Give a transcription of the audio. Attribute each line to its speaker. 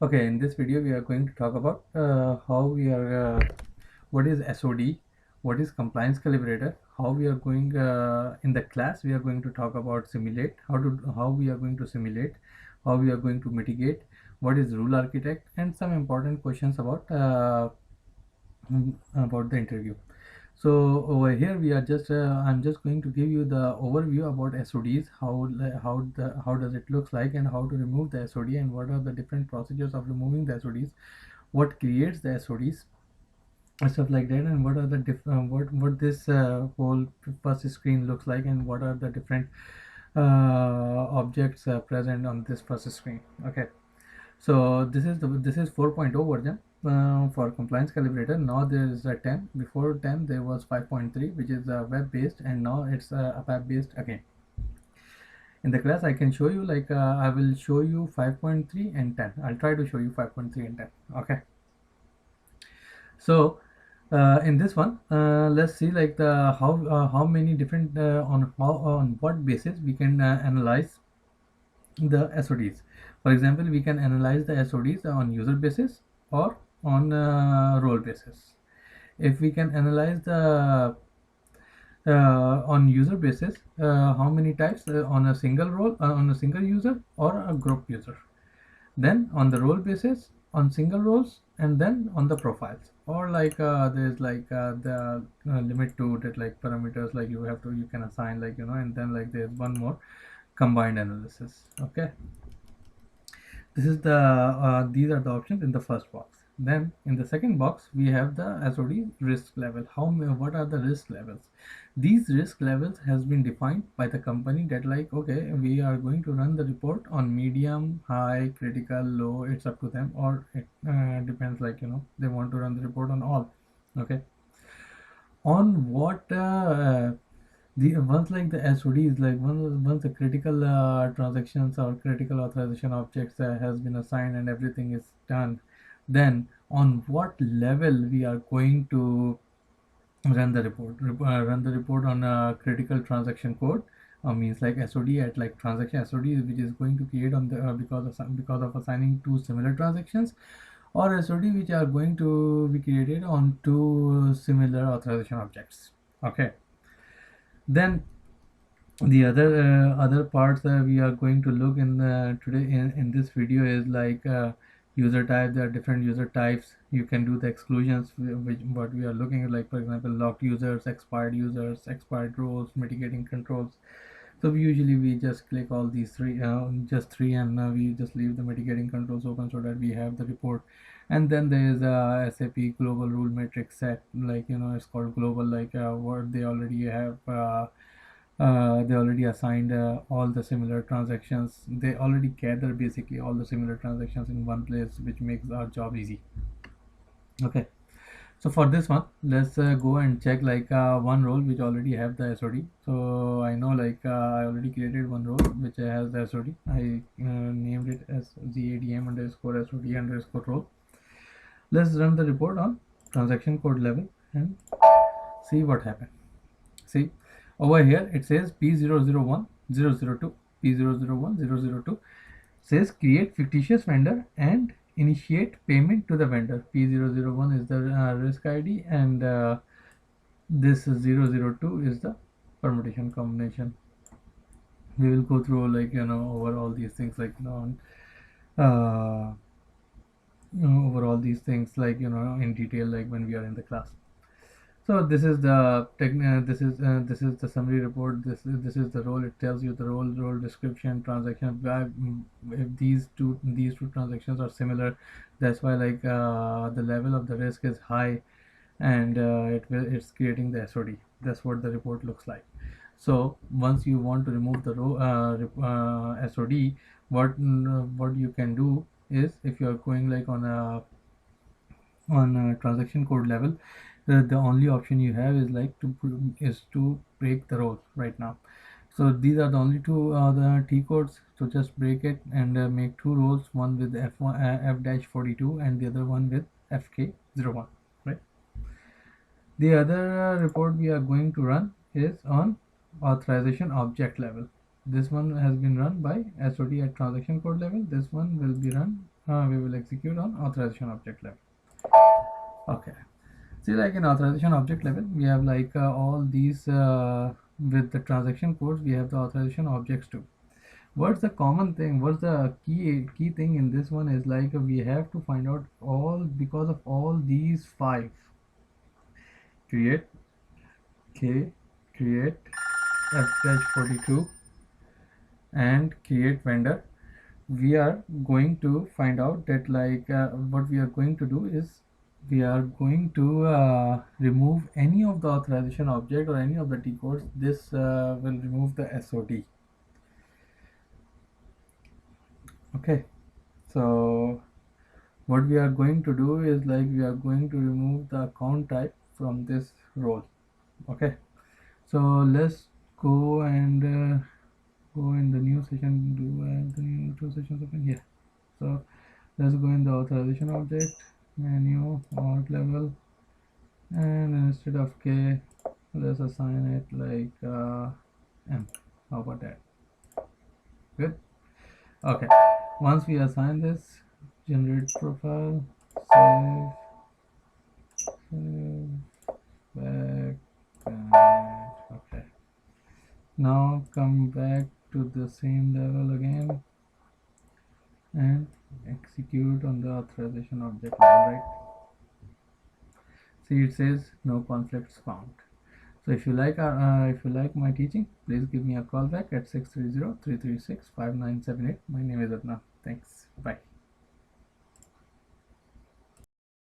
Speaker 1: Okay, in this video we are going to talk about what is SOD, what is compliance calibrator, how we are going in the class we are going to talk about simulate, how we are going to simulate, how we are going to mitigate, what is rule architect, and some important questions about the interview. So over here we are just I'm just going to give you the overview about SODs, how does it looks like, and how to remove the SOD, and what are the different procedures of removing the SODs, what creates the SODs and stuff like that, and what are the what this whole first screen looks like, and what are the different objects present on this first screen. Okay, so this is 4.0 version for compliance calibrator. Now there is a 10. Before 10 there was 5.3, which is web based, and now it's a web based again. In the class I can show you, like I will show you 5.3 and 10. I'll try to show you 5.3 and 10. Okay, so in this one, let's see like the how many different on what basis we can analyze the SODs. For example, we can analyze the SODs on user basis or on role basis. If we can analyze the on user basis, how many types on a single role, on a single user or a group user. Then on the role basis, on single roles, and then on the profiles, or like there's like the limit to that, like parameters, like you can assign, like and then like there's one more combined analysis. Okay, this is the these are the options in the first box. Then in the second box we have the SOD risk level. What are the risk levels? These risk levels has been defined by the company, that like, okay, we are going to run the report on medium, high, critical, low. It's up to them, or it depends, like they want to run the report on all. Okay, on what the once like the SOD is like, once the critical transactions or critical authorization objects has been assigned and everything is done, then on what level we are going to run the report on a critical transaction code, means like SOD at like transaction SOD, which is going to create on the because of assigning two similar transactions, or SOD which are going to be created on two similar authorization objects. Okay, then the other parts that we are going to look in today in this video is like user type. There are different user types. You can do the exclusions, which what we are looking at, like for example locked users, expired roles, mitigating controls. So we just click all these three, just three, and we just leave the mitigating controls open so that we have the report. And then there is a SAP global rule matrix set, like it's called global, like what they already assigned all the similar transactions. They already gather basically all the similar transactions in one place, which makes our job easy. Okay, so for this one, let's go and check like one role which already have the SOD. So I know, like I already created one role which has the SOD. I named it as ZADM underscore SOD underscore role. Let's run the report on transaction code level and see what happened. See, over here it says P001 002, P001 002 says create fictitious vendor and initiate payment to the vendor. P001 is the risk ID, and this 002 is the permutation combination. We will go through, like over all these things, like uh, over all these things, like in detail, like when we are in the class. So this is the this is the summary report. This is the role. It tells you the role description, transaction. If these two transactions are similar, that's why like the level of the risk is high, and it's creating the SOD. That's what the report looks like. So once you want to remove the SOD, what you can do is, if you are going like on a transaction code level, the only option you have is like to break the role right now. So these are the only two the T codes. So just break it and make two roles, one with F1 F-42 and the other one with FK01, right? The other report we are going to run is on authorization object level. This one has been run by SOD at transaction code level. This one will be run we will execute on authorization object level. Okay. See, like in authorization object level, we have like all these with the transaction codes, we have the authorization objects too. What's the common thing? What's the key thing in this one is like we have to find out all because of all these five: create, K, create, F-42, and create vendor. We are going to find out that like what we are going to do is we are going to remove any of the authorization object or any of the T codes. This will remove the SOD. Okay, so what we are going to do is like we are going to remove the account type from this role. Okay, so let's go and go in the new session. Do I have the new two sessions open here? So let's go in the authorization object, menu, auth level, and instead of K, let's assign it like M. How about that? Good. Okay. Once we assign this, generate profile, save, save, back, and okay. Now come back to the same level again and execute on the authorization object level, right? See, it says no conflicts found. So if you like my teaching, please give me a call back at 630-336-5978. My name is Adnan. Thanks. Bye.